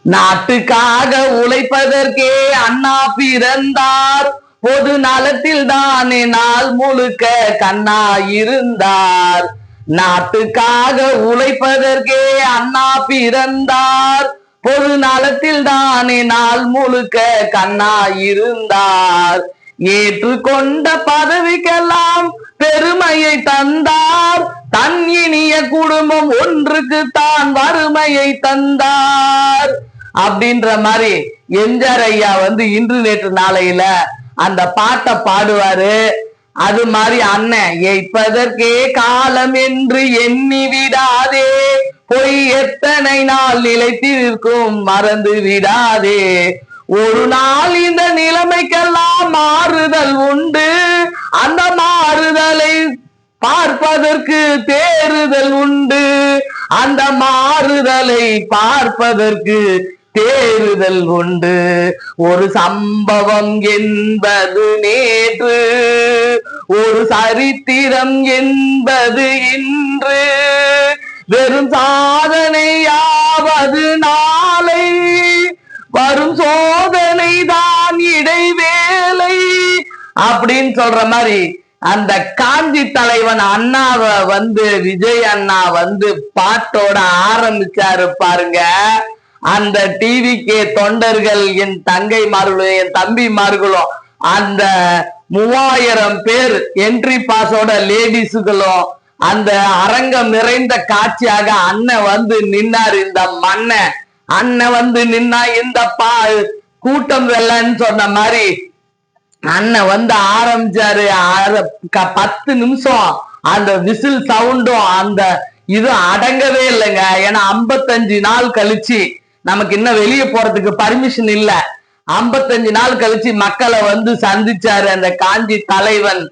நாட்டுக்காக உழைப்பதற்கே அண்ணா பிறந்தார். பொது நலத்தில் தானே நாள் முழுக்க கண்ணா இருந்தார். நாட்டுக்காக உழைப்பதற்கே அண்ணா பிறந்தார். பொது நலத்தில் தானே நாள் முழுக்க கண்ணா இருந்தார். ஏற்றுக்கொண்ட பதவிக்கெல்லாம் பெருமையை தந்தார். தன் இனிய குடும்பம் ஒன்றுக்கு தான் வறுமையை தந்தார் அப்படின்ற மாதிரி எம்ஜிஆர் ஐயா இன்று நேற்று நாளையில அந்த பாட்டை பாடுவாரு. அது மாதிரி அண்ணன் இப்பதற்கே காலம் என்று எண்ணி விடாதே, பொய் எத்தனை நாள் நிலைத்திருக்கும் மறந்து விடாதே. ஒரு நாள் இந்த நிலைமைக்கெல்லாம் மாறுதல் உண்டு, அந்த மாறுதலை பார்ப்பதற்கு தேறுதல் உண்டு. அந்த மாறுதலை பார்ப்பதற்கு தேறுதல் உண்டு. ஒரு சம்பவம் என்பது நேற்று, ஒரு சரித்திரம் என்பது இன்று, வெறும் சாதனையாவது நாளை, வரும் சோதனை தான் இடைவேளை அப்படின்னு சொல்ற மாதிரி அந்த காஞ்சி தலைவன் அண்ணாவை விஜய் அண்ணா பாட்டோட ஆரம்பிச்சாரு பாருங்க. அந்த டிவிக்கே தொண்டர்கள், என் தங்கைமார்களும் என் தம்பிமார்களும், அந்த 3000 பேர் என்ட்ரி பாஸோட லேடிஸுகளும் அந்த அரங்கம் நிறைந்த காட்சியாக அண்ணன் நின்னாரு. இந்த மண்ண அண்ணன் நின்னா இந்த கூட்டம் வெள்ளன்னு சொன்ன மாதிரி அண்ணன் ஆரம்பிச்சாரு. 10 நிமிஷம் அந்த விசில் சவுண்டும் அந்த இது அடங்கவே இல்லைங்க. ஏன்னா 55 நாள் கழிச்சு, நமக்கு இன்னும் வெளியே போறதுக்கு பர்மிஷன் இல்ல, 55 நாள் கழிச்சு மக்களை சந்திச்சாரு அந்த காஞ்சி தலைவன்.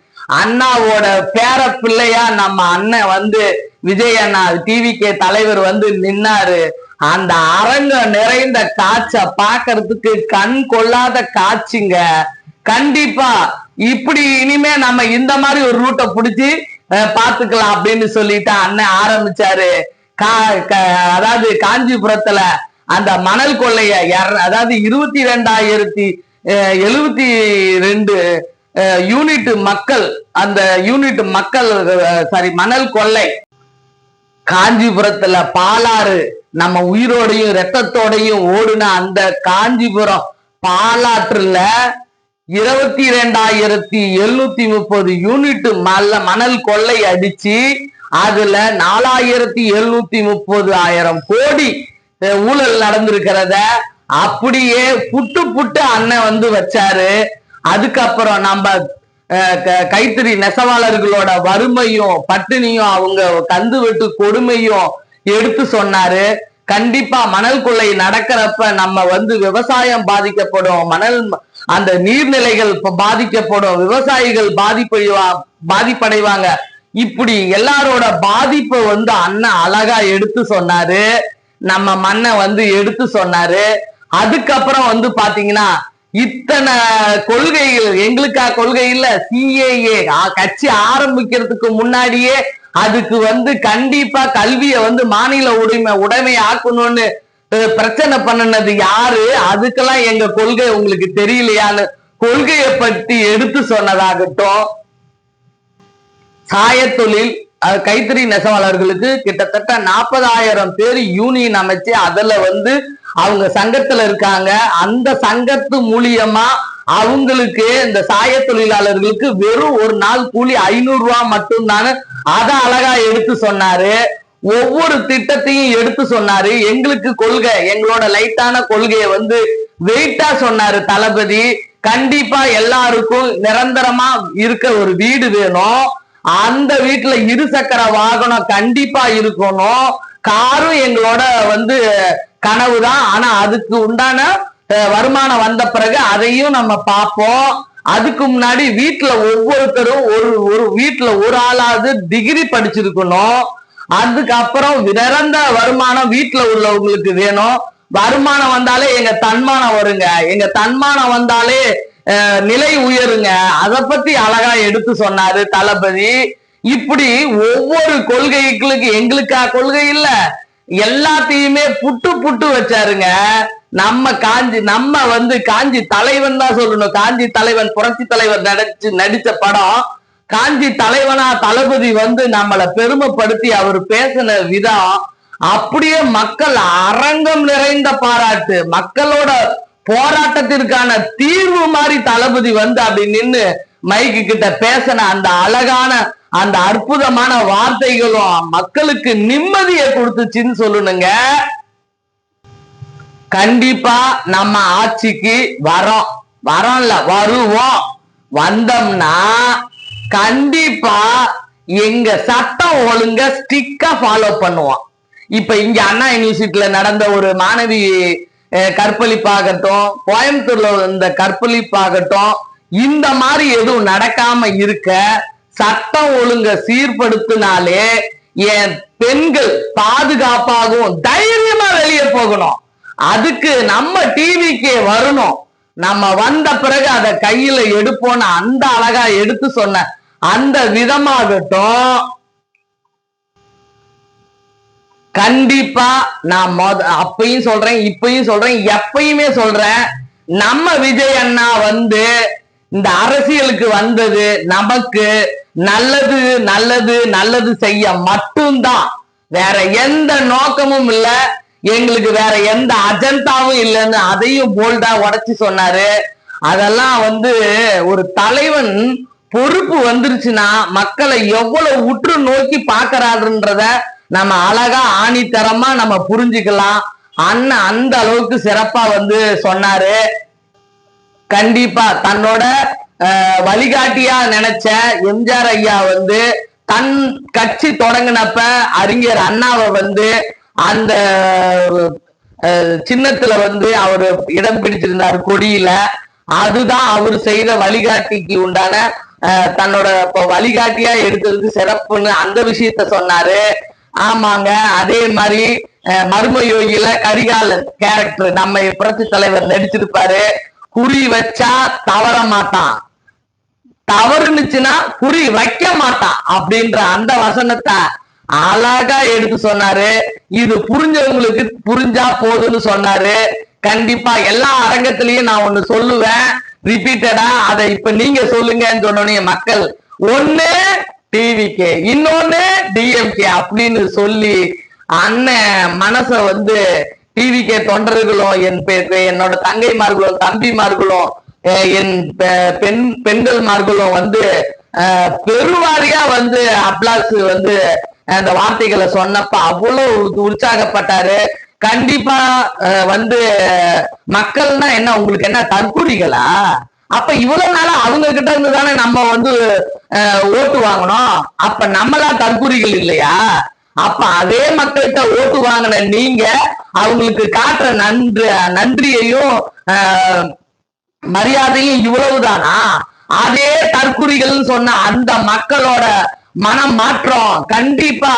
அண்ணாவோட பேர பிள்ளையா நம்ம அண்ணன் விஜய் அண்ணா டிவிக்கே தலைவர் நின்னாரு. அந்த அரங்கம் நிறைந்த காட்சை பாக்குறதுக்கு கண் கொள்ளாத காட்சிங்க. கண்டிப்பா இப்படி இனிமே நம்ம இந்த மாதிரி ஒரு ரூட்டை பிடிச்சி பாத்துக்கலாம் அப்படின்னு சொல்லிட்டு அண்ணன் ஆரம்பிச்சாரு. அதாவது காஞ்சிபுரத்துல அந்த மணல் கொள்ளைய அதாவது 22,072 யூனிட் மக்கள், அந்த யூனிட் மக்கள் மணல் கொள்ளை காஞ்சிபுரத்துல பாலாறு நம்ம உயிரோடையும் ரத்தத்தோடையும் ஓடுன அந்த காஞ்சிபுரம் பாலாற்றுல 22,730 யூனிட் மணல் கொள்ளை அடிச்சு அதுல 4,730,000 கோடி ஊழல் நடந்திருக்கிறத அப்படியே புட்டு அண்ணன் வச்சாரு. அதுக்கப்புறம் நம்ம கைத்தறி நெசவாளர்களோட வறுமையும் பட்டினியும் அவங்க கந்து வெட்டு கொடுமையும் எடுத்து சொன்னாரு. கண்டிப்பா மணல் கொள்ளை நடக்கிறப்ப நம்ம விவசாயம் பாதிக்கப்படும், மணல் அந்த நீர்நிலைகள் பாதிக்கப்படும், விவசாயிகள் பாதிப்படைவாங்க. இப்படி எல்லாரோட பாதிப்பை அண்ணன் அழகா எடுத்து சொன்னாரு. நம்ம மண்ணை எடுத்து சொன்னாரு. அதுக்கப்புறம் பாத்தீங்கன்னா இத்தனை கொள்கைகள், எங்களுக்கா கொள்கை இல்ல, சிஏஏ கட்சி ஆரம்பிக்கிறதுக்கு முன்னாடியே அதுக்கு கண்டிப்பா கல்விய மாநில உடைமை ஆக்கணும்னு பிரச்சனை பண்ணினது யாரு? அதுக்கெல்லாம் எங்க கொள்கை உங்களுக்கு தெரியலையான்னு கொள்கையை பற்றி எடுத்து சொன்னதாகட்டும். சாயத்தொழில் கைத்தறி நெசவாளர்களுக்கு கிட்டத்தட்ட 40,000 பேர் யூனியன் அமைச்சு அதுல அவங்க சங்கத்துல இருக்காங்க. அந்த சங்கத்து மூலியமா அவங்களுக்கு இந்த சாய தொழிலாளர்களுக்கு வெறும் ஒரு நாள் கூலி 500 ரூபாய் மட்டும்தானு அதை அழகா எடுத்து சொன்னாரு. ஒவ்வொரு திட்டத்தையும் எடுத்து சொன்னாரு. எங்களுக்கு கொள்கை, எங்களோட லைட்டான கொள்கையை வெயிட்டா சொன்னாரு தளபதி. கண்டிப்பா எல்லாருக்கும் நிரந்தரமா இருக்க ஒரு வீடு வேணும், அந்த வீட்டுல 2 சக்கர வாகனம் கண்டிப்பா இருக்கணும், காரும் எங்களோட கனவுதான். ஆனா அதுக்கு உண்டான வருமானம் வந்த பிறகு அதையும் நம்ம பார்ப்போம். அதுக்கு முன்னாடி வீட்டுல ஒவ்வொருத்தரும் ஒரு வீட்டுல ஒரு ஆளாவது டிகிரி படிச்சிருக்கணும். அதுக்கப்புறம் நிரந்தர வருமானம் வீட்டுல உள்ளவங்களுக்கு வேணும். வருமானம் வந்தாலே எங்க தன்மானம் வருங்க, எங்க தன்மானம் வந்தாலே நிலை உயருங்க. அதை பத்தி அழகா எடுத்து சொன்னாரு தளபதி. இப்படி ஒவ்வொரு கொள்கைகளுக்கு எங்களுக்கா கொள்கை இல்ல, எல்லாத்தையுமே புட்டு வச்சாருங்க. காஞ்சி தலைவன் தான் சொல்லணும். காஞ்சி தலைவன், புரட்சி தலைவர் நடிச்ச படம். காஞ்சி தலைவனா தளபதி நம்மளை பெருமைப்படுத்தி அவர் பேசின விதம் அப்படியே மக்கள் அரங்கம் நிறைந்த பாராட்டு. மக்களோட போராட்டத்திற்கான தீர்வு மாதிரி தளபதி அப்படி நின்னு மைக்கு கிட்ட பேசின அந்த அழகான அந்த அற்புதமான வார்த்தைகளும் மக்களுக்கு நிம்மதியை கொடுத்துச்சுன்னு சொல்லணுங்க. கண்டிப்பா நம்ம ஆட்சிக்கு வருவோம். வந்தோம்னா கண்டிப்பா எங்க சட்டம் ஒழுங்க ஸ்ட்ரிக்டா ஃபாலோ பண்ணுவோம். இப்ப இங்க அண்ணா யூனிவர்சிட்டியில நடந்த ஒரு மாணவி கற்பழிப்பாகட்டும், கோயம்புத்தூர்ல இந்த கற்பழிப்பாகட்டும், இந்த மாதிரி எதுவும் நடக்காம இருக்க சட்டம் ஒழுங்க சீர்படுத்தினாலே என் பெண்கள் பாதுகாப்பாகவும் தைரியமா வெளியே போகணும். அதுக்கு நம்ம டிவிக்கே வரணும். நம்ம வந்த பிறகு அதை கையில எடுப்போம்னு அந்த அழகா எடுத்து சொன்ன அந்த விதமாகட்டும். கண்டிப்பா நான் அப்பயும் சொல்றேன், இப்பயும் சொல்றேன், எப்பயுமே சொல்றேன், நம்ம விஜய் அண்ணா இந்த அரசியலுக்கு வந்தது நமக்கு நல்லது நல்லது நல்லது செய்ய மட்டும்தான். வேற எந்த நோக்கமும் இல்ல, எங்களுக்கு வேற எந்த அஜெண்டாவும் இல்லைன்னு அதையும் போல்டா உடைச்சு சொன்னாரு. அதெல்லாம் ஒரு தலைவன் பொறுப்பு வந்துருச்சுன்னா மக்களை எவ்வளவு உற்று நோக்கி பாக்குறாருன்றத நம்ம அழகா ஆணித்தரமா நம்ம புரிஞ்சுக்கலாம். அண்ணன் அந்த அளவுக்கு சிறப்பா சொன்னாரு. கண்டிப்பா தன்னோட வழிகாட்டியா நினைச்ச எம்ஜிஆர் ஐயா தன் கட்சி தொடங்கினப்ப அறிஞர் அண்ணாவை அந்த சின்னத்துல அவரு இடம் பிடிச்சிருந்தாரு கொடியில. அதுதான் அவர் செய்த வழிகாட்டிக்கு உண்டான தன்னோட வழிகாட்டியா எடுத்ததுக்கு சிறப்புன்னு அந்த விஷயத்த சொன்னாரு. ஆமாங்க, அதே மாதிரி மர்ம யோகியில கரிகாலன் கேரக்டர் நம்ம புரட்சி தலைவர் நடிச்சிருப்பாரு. குறி வச்சா தவற மாட்டான், தவறுனுச்சுன்னா குறி வைக்க மாட்டான் அப்படின்ற அந்த வசனத்தை அழகா எடுத்து சொன்னாரு. இது புரிஞ்சவங்களுக்கு புரிஞ்சா போதுன்னு சொன்னாரு. கண்டிப்பா எல்லா அரங்கத்திலயும் நான் ஒண்ணு சொல்லுவேன் ரிப்பீட்டடா, அதை இப்ப நீங்க சொல்லுங்கன்னு சொன்னோன்னே மக்கள் ஒண்ணு டிவிகே இன்னொன்னு டிஎம்கே அப்படின்னு சொல்லி அண்ணன் மனச டிவிகே தொண்டர்களும் என்னோட தங்கைமார்களும் தம்பிமார்களும் என் பெண்கள்மார்களும் பெருவாரியா அப்ளாஸ் அந்த வார்த்தைகளை சொன்னப்ப அவ்வளவு உற்சாகப்பட்டாரு. கண்டிப்பா மக்கள்னா என்ன, உங்களுக்கு என்ன தற்குறிகளா? அப்ப இவ்வளவு நாளா அவங்க கிட்ட இருந்து தானே நம்ம ஓட்டு வாங்கணும். அப்ப நம்மளாம் தற்குறிகள் இல்லையா? அப்ப அதே மக்கள்கிட்ட ஓட்டு வாங்கின நீங்க அவங்களுக்கு காட்டுற நன்றியையும் மரியாதையும் இவ்வளவுதானா? அதே தற்குறிகள் சொன்ன அந்த மக்களோட மனம் மாற்றம் கண்டிப்பா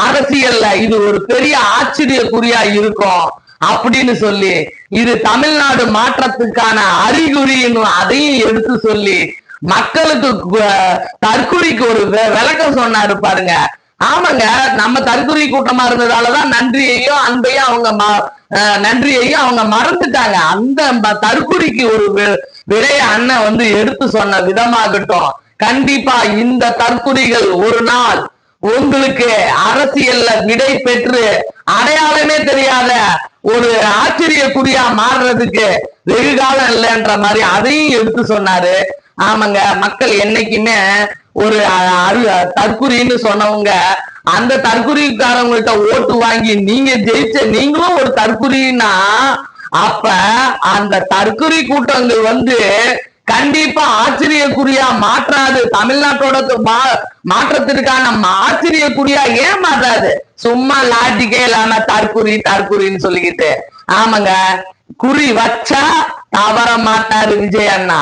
அரசியல்ல இது ஒரு பெரிய ஆச்சரியக்குறியா இருக்கும் அப்படின்னு சொல்லி, இது தமிழ்நாடு மாற்றத்துக்கான அறிகுறின்னு அதையும் எடுத்து சொல்லி மக்களுக்கு தற்குறிக்கு ஒரு விளக்கம் சொன்னாரு பாருங்க. ஆமாங்க, நம்ம தற்குறி கூட்டமா இருந்ததாலதான் நன்றியையும் அன்பையும் அவங்க மறந்துட்டாங்க. அந்த தற்குறிக்கு ஒரு விடைய அண்ணன் எடுத்து சொன்ன விதமாகட்டும். கண்டிப்பா இந்த தற்குறிகள் ஒரு நாள் உங்களுக்கு அரசியல்ல விடை பெற்று அடையாளமே தெரியாத ஒரு ஆச்சரியக்குறியா மாறுறதுக்கு வெகு காலம் இல்லைன்ற மாதிரி அதையும் எடுத்து சொன்னாரு. ஆமாங்க, மக்கள் என்னைக்குமே ஒரு தற்குறின்னு சொன்னவங்க அந்த தற்குறிக்காரவங்கள்ட்ட ஓட்டு வாங்கி நீங்க ஜெயிச்ச நீங்களும் ஒரு தற்குறின்னா அப்ப அந்த தற்குறி கூட்டங்கள் கண்டிப்பா ஆச்சரியக்குறியா மாற்றாது. தமிழ்நாட்டோட மாற்றத்திற்கான ஆச்சரியக்குறியா ஏன் மாற்றாது? சும்மா லாஜிக்கே இல்லாம தற்குறின்னு சொல்லிக்கிட்டு. ஆமாங்க, குறி வச்சா தவற மாட்டாரு விஜய் அண்ணா.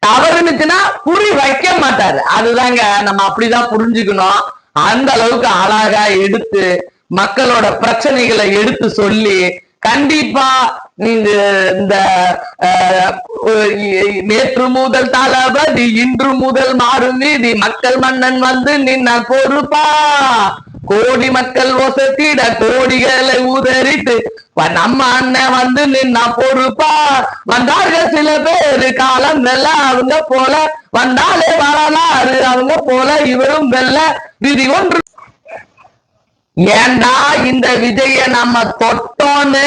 தவறுனுச்சுன்னா குறி வைக்க மாட்டாரு. அதுதாங்க நம்ம அப்படிதான் புரிஞ்சுக்கணும். அந்த அளவுக்கு அழகா எடுத்து மக்களோட பிரச்சனைகளை எடுத்து சொல்லி கண்டிப்பா நீங்க இந்த நேற்று முதல் தளபதி இன்று முதல் மாறும் நீதி மக்கள் மன்னன் நின்ன பொறுப்பா கோடி மக்கள் ஒசத்திட கோடிகளை உதறிட்டு நம்ம அண்ணன் வந்து நின்னா பொறுப்பா வந்தார்கள் சில பேரு காலம் வெல்ல அவங்க போல வந்தாலே வரலாறு அவங்க போல இவரும் வெல்ல விதி ஒன்று. ஏண்டா இந்த விஜய நம்ம தொட்டோன்னு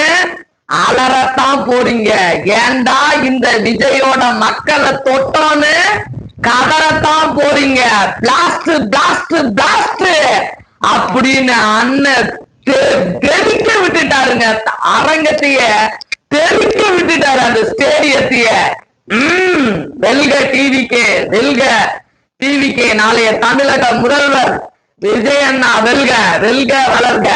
அலறத்தான் போறீங்க? ஏண்டா இந்த விஜயோட மக்களை தொட்டோன்னு கதறத்தான் போறீங்க? பிளாஸ்ட் பிளாஸ்ட் பிளாஸ்ட் அப்படின்னு அண்ணன் தெரிக்க விட்டுட்டாருங்க. அரங்கத்தைய தெரிக்க விட்டுட்டாரு, அந்த ஸ்டேடியத்தைய. வெல்க டிவிக்கே, வெல்க டிவிக்கே. நாளைய தமிழக முதல்வர் விஜய் அண்ணா வெல்க, வெல்க வளர்க.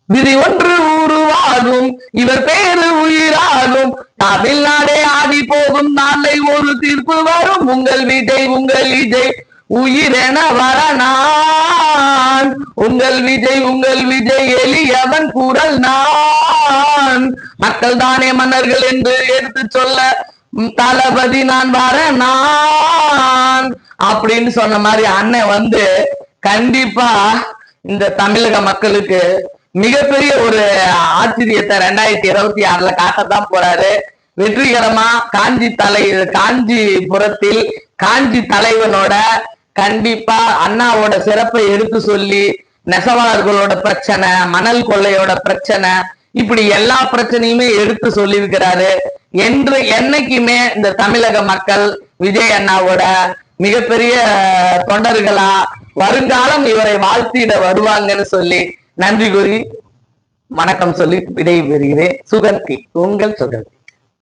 விதி ஒன்று உருவாகும், இவர் பேரு உயிராகும், தமிழ்நாடே ஆடி போகும், நாளை ஒரு தீர்ப்பு வரும். உங்கள் விஜய், உங்கள் விஜய் உயிரென வர நான், உங்கள் விஜய், உங்கள் விஜய் எளியவன் குரல் நான். மக்கள் தானே மன்னர்கள் என்று எடுத்து சொல்ல தளபதி நான் வர நான் அப்படின்னு சொன்ன மாதிரி அண்ணன் வந்து கண்டிப்பா இந்த தமிழக மக்களுக்கு மிகப்பெரிய ஒரு ஆச்சரியத்தை 2026 காட்டத்தான் போறாரு. வெற்றிகரமா காஞ்சிபுரத்தில் காஞ்சி தலைவனோட கண்டிப்பா அண்ணாவோட சிறப்பை எடுத்து சொல்லி நெசவாளர்களோட பிரச்சனை, மணல் கொள்ளையோட பிரச்சனை, இப்படி எல்லா பிரச்சனையுமே எடுத்து சொல்லியிருக்கிறாரு. என்று என்னைக்குமே இந்த தமிழக மக்கள் விஜய் அண்ணாவோட மிகப்பெரிய தொண்டர்களா வருங்காலம் இவரை வாழ்த்திட வருவாங்கன்னு சொல்லி நன்றி கூறி வணக்கம் சொல்லி விடை பெறுகிறேன். சுகந்தி, உங்கள் சுகந்தி.